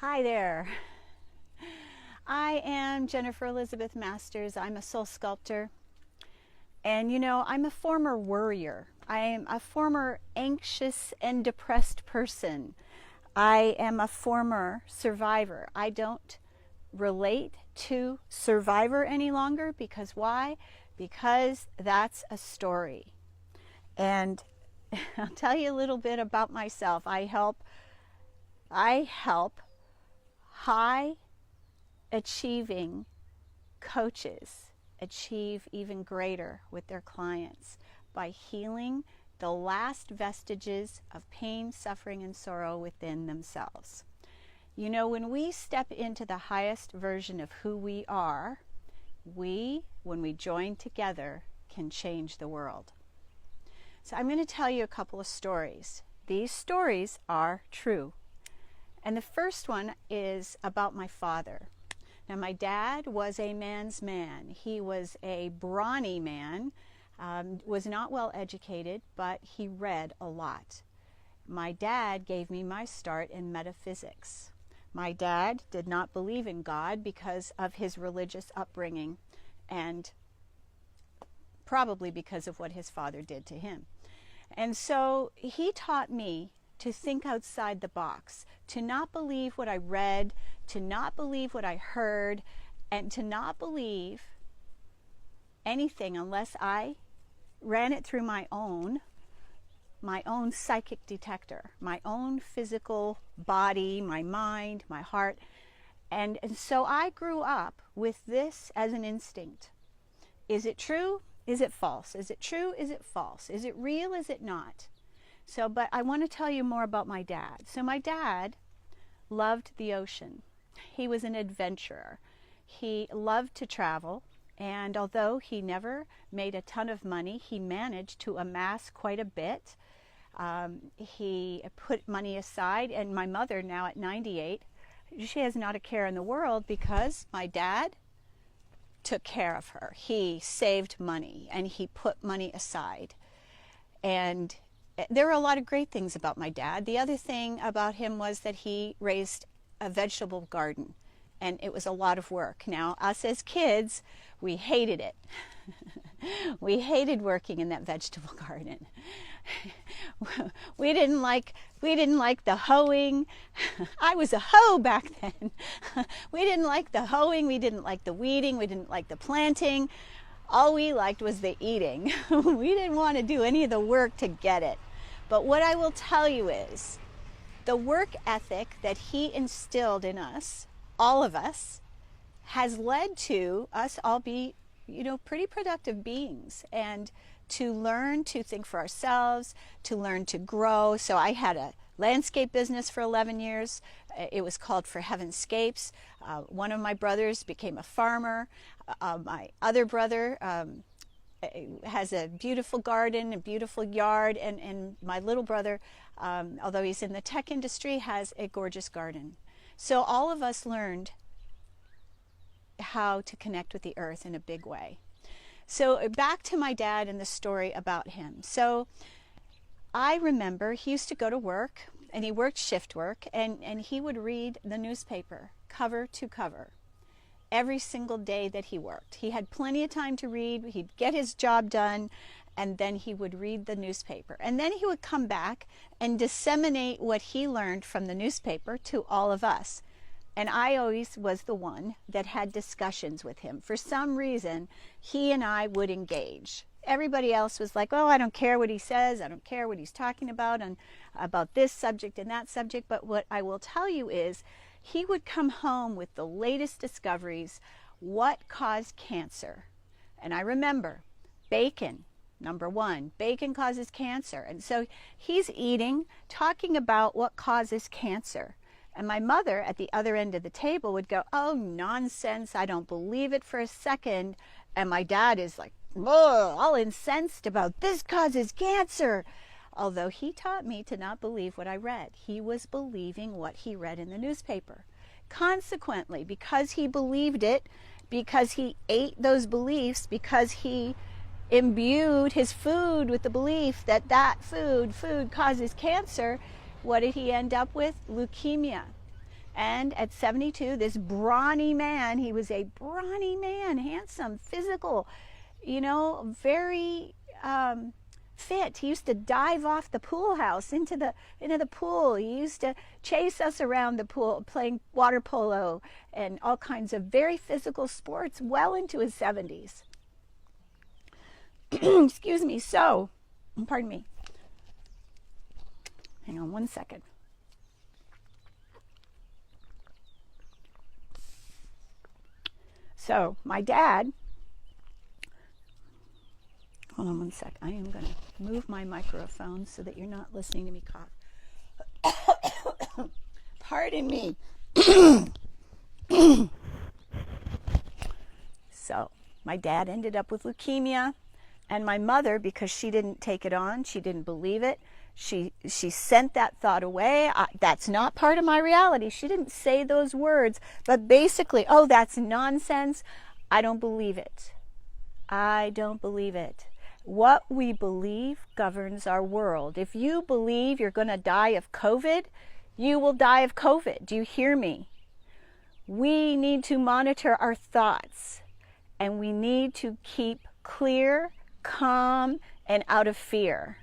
Hi there. I am Jennifer Elizabeth Masters. I'm a soul sculptor. And I'm a former worrier. I am a former anxious and depressed person. I am a former survivor. I don't relate to survivor any longer because why? Because that's a story. And I'll tell you a little bit about myself. I help high achieving coaches achieve even greater with their clients by healing the last vestiges of pain, suffering, and sorrow within themselves. When we step into the highest version of who we are, when we join together, can change the world. So I'm going to tell you a couple of stories. These stories are true. And the first one is about my father. Now, my dad was a man's man. He was a brawny man, was not well educated, but he read a lot. My dad gave me my start in metaphysics. My dad did not believe in God because of his religious upbringing and probably because of what his father did to him. And so he taught me to think outside the box, to not believe what I read, to not believe what I heard, and to not believe anything unless I ran it through my own psychic detector, my own physical body, my mind, my heart. And so I grew up with this as an instinct. Is it true? Is it false? Is it true? Is it false? Is it real? Is it not? But I want to tell you more about my dad. So my dad loved the ocean. He was an adventurer. He loved to travel, and although he never made a ton of money, he managed to amass quite a bit. He put money aside, and my mother, now at 98, she has not a care in the world because my dad took care of her. He saved money, and he put money aside. And there are a lot of great things about my dad. The other thing about him was that he raised a vegetable garden, and it was a lot of work. Now, us as kids, we hated it. We hated working in that vegetable garden. We didn't like the hoeing. I was a hoe back then. We didn't like the hoeing, we didn't like the weeding, we didn't like the planting. All we liked was the eating. We didn't want to do any of the work to get it. But what I will tell you is the work ethic that he instilled in us, all of us, has led to us all be, pretty productive beings, and to learn to think for ourselves, to learn to grow. So I had a landscape business for 11 years. It was called For Heavenscapes. One of my brothers became a farmer. My other brother has a beautiful garden, a beautiful yard, and my little brother, although he's in the tech industry, has a gorgeous garden. So all of us learned how to connect with the earth in a big way. So back to my dad and the story about him. So I remember he used to go to work, and he worked shift work, and he would read the newspaper cover to cover every single day that he worked. He had plenty of time to read. He'd get his job done, and then he would read the newspaper. And then he would come back and disseminate what he learned from the newspaper to all of us. And I always was the one that had discussions with him. For some reason, he and I would engage. Everybody else was like, oh, I don't care what he says. I don't care what he's talking about, and about this subject and that subject. But what I will tell you is he would come home with the latest discoveries, what caused cancer. And I remember bacon, number one. Bacon causes cancer. And so he's eating, talking about what causes cancer. And my mother at the other end of the table would go, oh, nonsense. I don't believe it for a second. And my dad is like, all incensed about this causes cancer. Although he taught me to not believe what I read. He was believing what he read in the newspaper. Consequently, because he believed it, because he ate those beliefs, because he imbued his food with the belief that food causes cancer, what did he end up with? Leukemia. And at 72, this brawny man, he was a brawny man, handsome, physical, very fit. He used to dive off the pool house into the pool. He used to chase us around the pool playing water polo and all kinds of very physical sports well into his 70s. Excuse me. So, pardon me. Hang on one second. So, my dad, hold on one sec. I am going to move my microphone so that you're not listening to me cough. Pardon me. So, my dad ended up with leukemia, and my mother, because she didn't take it on, she didn't believe it, she sent that thought away. That's not part of my reality. She didn't say those words, but basically, oh, that's nonsense. I don't believe it. I don't believe it. What we believe governs our world. If you believe you're going to die of COVID, you will die of COVID. Do you hear me? We need to monitor our thoughts, and we need to keep clear, calm, and out of fear.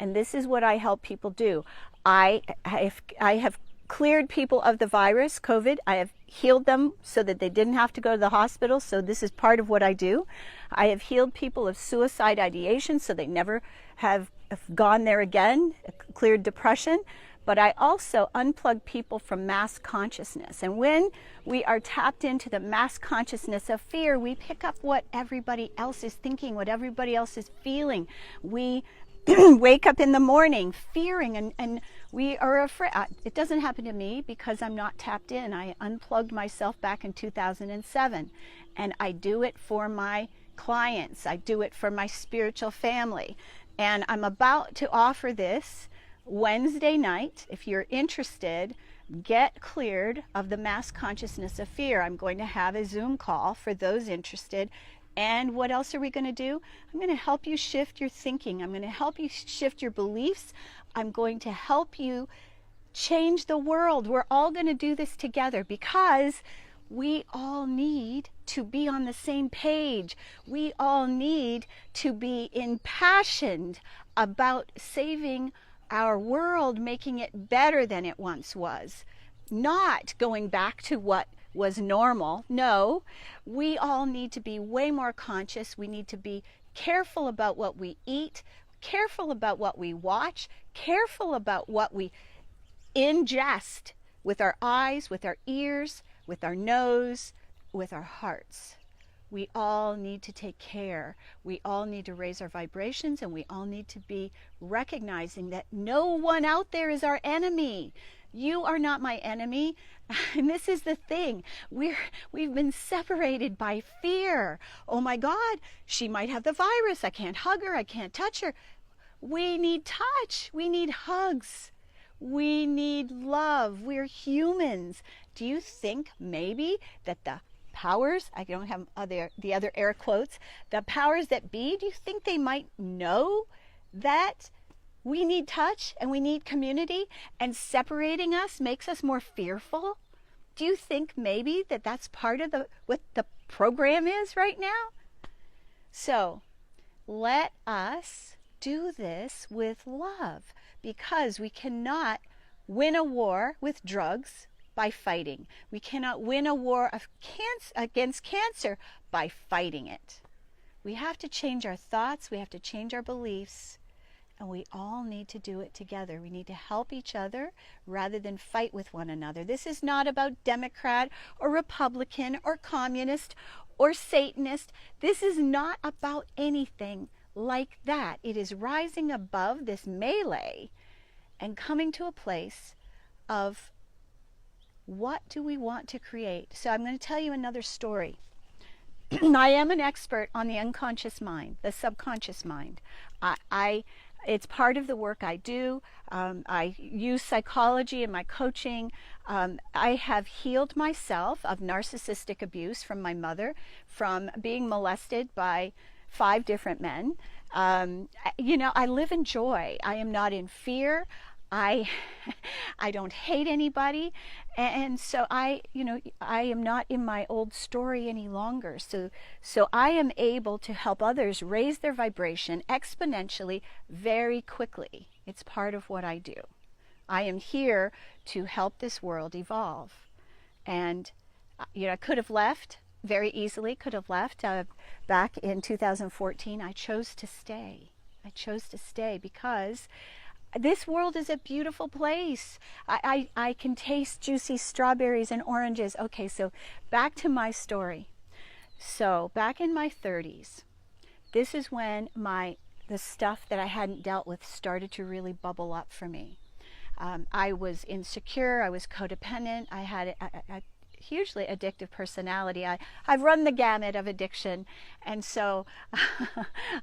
And this is what I help people do. I have cleared people of the virus, COVID. I have healed them so that they didn't have to go to the hospital. So this is part of what I do. I have healed people of suicide ideation so they never have gone there again, cleared depression. But I also unplug people from mass consciousness. And when we are tapped into the mass consciousness of fear, we pick up what everybody else is thinking, what everybody else is feeling. We wake up in the morning fearing, and we are afraid. It doesn't happen to me because I'm not tapped in. I unplugged myself back in 2007, and I do it for my clients. I do it for my spiritual family. And I'm about to offer this Wednesday night. If you're interested, get cleared of the mass consciousness of fear. I'm going to have a Zoom call for those interested. And what else are we going to do? I'm going to help you shift your thinking. I'm going to help you shift your beliefs. I'm going to help you change the world. We're all going to do this together because we all need to be on the same page. We all need to be impassioned about saving our world, making it better than it once was, not going back to what was normal. No, we all need to be way more conscious. We need to be careful about what we eat, careful about what we watch, careful about what we ingest with our eyes, with our ears, with our nose, with our hearts. We all need to take care. We all need to raise our vibrations, and we all need to be recognizing that no one out there is our enemy. You are not my enemy. And this is the thing. We've been separated by fear. Oh my God, she might have the virus. I can't hug her. I can't touch her. We need touch. We need hugs. We need love. We're humans. Do you think maybe that the powers, I don't have the other air quotes, the powers that be, do you think they might know that we need touch and we need community, and separating us makes us more fearful? Do you think maybe that that's part of what the program is right now? So let us do this with love, because we cannot win a war with drugs by fighting. We cannot win a war against cancer by fighting it. We have to change our thoughts. We have to change our beliefs. And we all need to do it together. We need to help each other rather than fight with one another. This is not about Democrat or Republican or communist or Satanist. This is not about anything like that. It is rising above this melee and coming to a place of what do we want to create. So I'm going to tell you another story. I am an expert on the unconscious mind, the subconscious mind. It's part of the work I do. I use psychology in my coaching. I have healed myself of narcissistic abuse from my mother, from being molested by 5 different men. I live in joy. I am not in fear. I I don't hate anybody, and so I am not in my old story any longer. So I am able to help others raise their vibration exponentially very quickly. It's part of what I do. I am here to help this world evolve. And I could have left very easily, could have left back in 2014. I chose to stay. I chose to stay because this world is a beautiful place. I can taste juicy strawberries and oranges. Okay, so back to my story. So back in my 30s, this is when the stuff that I hadn't dealt with started to really bubble up for me. I was insecure. I was codependent. I had a hugely addictive personality. I've run the gamut of addiction, and so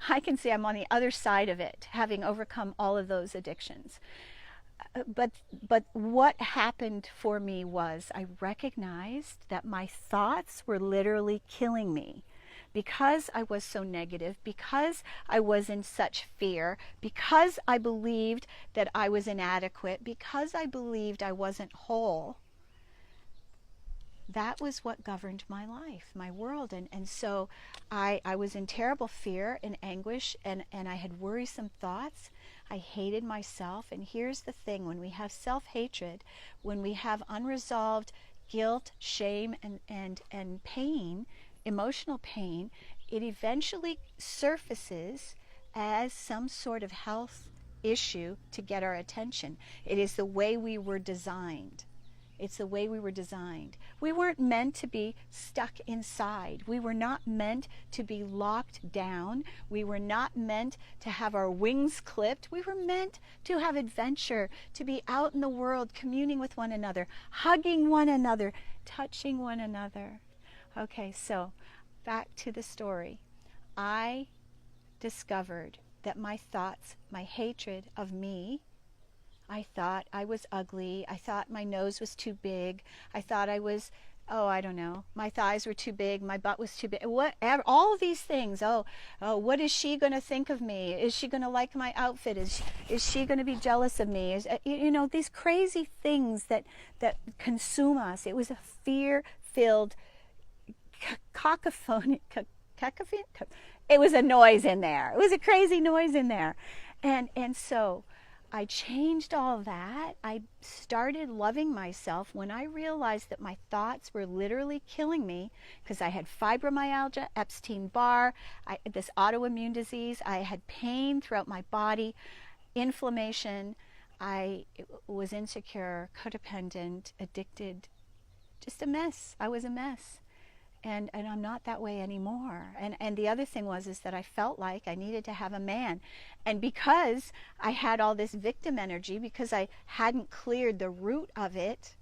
I can say I'm on the other side of it, having overcome all of those addictions. But what happened for me was I recognized that my thoughts were literally killing me. Because I was so negative, because I was in such fear, because I believed that I was inadequate, because I believed I wasn't whole, that was what governed my life, my world. And so I was in terrible fear and anguish, and I had worrisome thoughts. I hated myself. And here's the thing, when we have self-hatred, when we have unresolved guilt, shame, and pain, emotional pain, it eventually surfaces as some sort of health issue to get our attention. It is the way we were designed. It's the way we were designed. We weren't meant to be stuck inside. We were not meant to be locked down. We were not meant to have our wings clipped. We were meant to have adventure, to be out in the world, communing with one another, hugging one another, touching one another. Okay, so back to the story. I discovered that my thoughts, my hatred of me, I thought I was ugly. I thought my nose was too big. I thought I was, I don't know, my thighs were too big, my butt was too big. All of these things. What is she going to think of me? Is she going to like my outfit? Is she going to be jealous of me? These crazy things that consume us. It was a fear-filled cacophony. It was a noise in there. It was a crazy noise in there. And so I changed all that. I started loving myself when I realized that my thoughts were literally killing me because I had fibromyalgia, Epstein-Barr, this autoimmune disease. I had pain throughout my body, inflammation. I was insecure, codependent, addicted, just a mess. I was a mess. And I'm not that way anymore. And the other thing is that I felt like I needed to have a man. And because I had all this victim energy, because I hadn't cleared the root of it,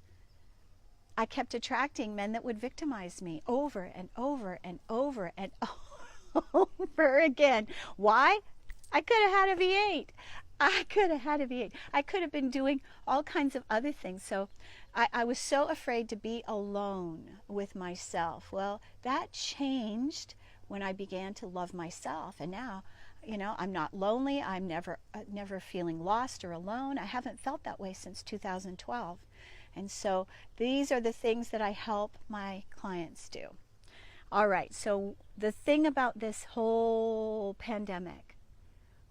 I kept attracting men that would victimize me over and over and over and over again. Why? I could have had a V8. I could have had a V8. I could have been doing all kinds of other things. So I was so afraid to be alone with myself. Well, that changed when I began to love myself. And now, I'm not lonely. I'm never feeling lost or alone. I haven't felt that way since 2012. And so these are the things that I help my clients do. All right, so the thing about this whole pandemic,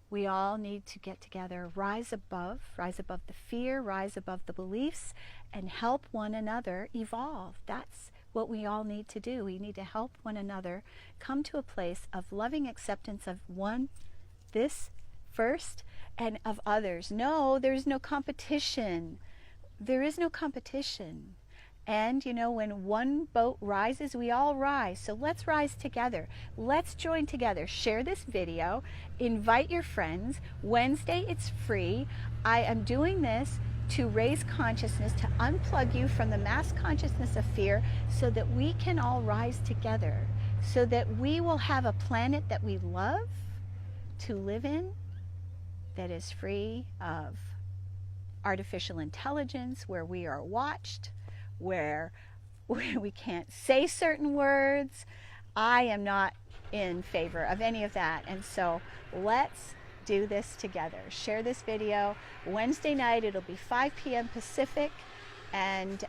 we all need to get together, rise above the fear, rise above the beliefs, and help one another evolve. That's what we all need to do. We need to help one another come to a place of loving acceptance of this first, and of others. No, there's no competition. There is no competition. And when one boat rises, we all rise. So let's rise together. Let's join together. Share this video. Invite your friends. Wednesday, it's free. I am doing this to raise consciousness, to unplug you from the mass consciousness of fear so that we can all rise together, so that we will have a planet that we love to live in, that is free of artificial intelligence, where we are watched, where we can't say certain words. I am not in favor of any of that. And so let's do this together. Share this video. Wednesday night, it'll be 5 p.m. Pacific, and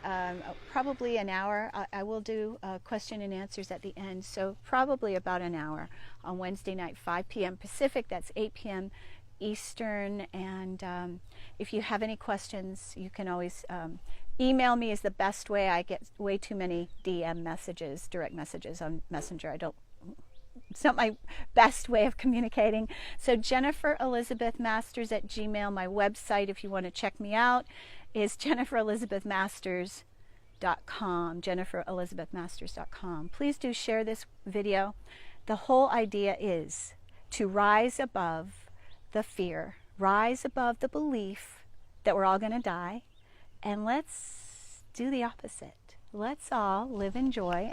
probably an hour. I will do question and answers at the end, so probably about an hour on Wednesday night, 5 p.m. Pacific. That's 8 p.m. Eastern. And if you have any questions, you can always email me is the best way. I get way too many DM messages, direct messages on Messenger. It's not my best way of communicating. So Jennifer Elizabeth Masters at Gmail. My website, if you want to check me out, is JenniferElizabethMasters.com. JenniferElizabethMasters.com. Please do share this video. The whole idea is to rise above the fear, rise above the belief that we're all going to die, and let's do the opposite. Let's all live in joy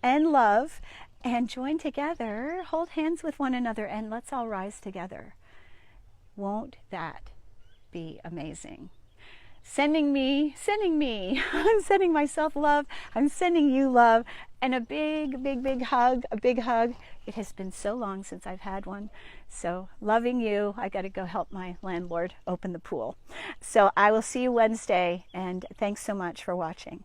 and love, and join together, hold hands with one another, and let's all rise together. Won't that be amazing? Sending me, I'm sending myself love, I'm sending you love, and a big, big, big hug, a big hug. It has been so long since I've had one. So loving you. I got to go help my landlord open the pool. So I will see you Wednesday, and thanks so much for watching.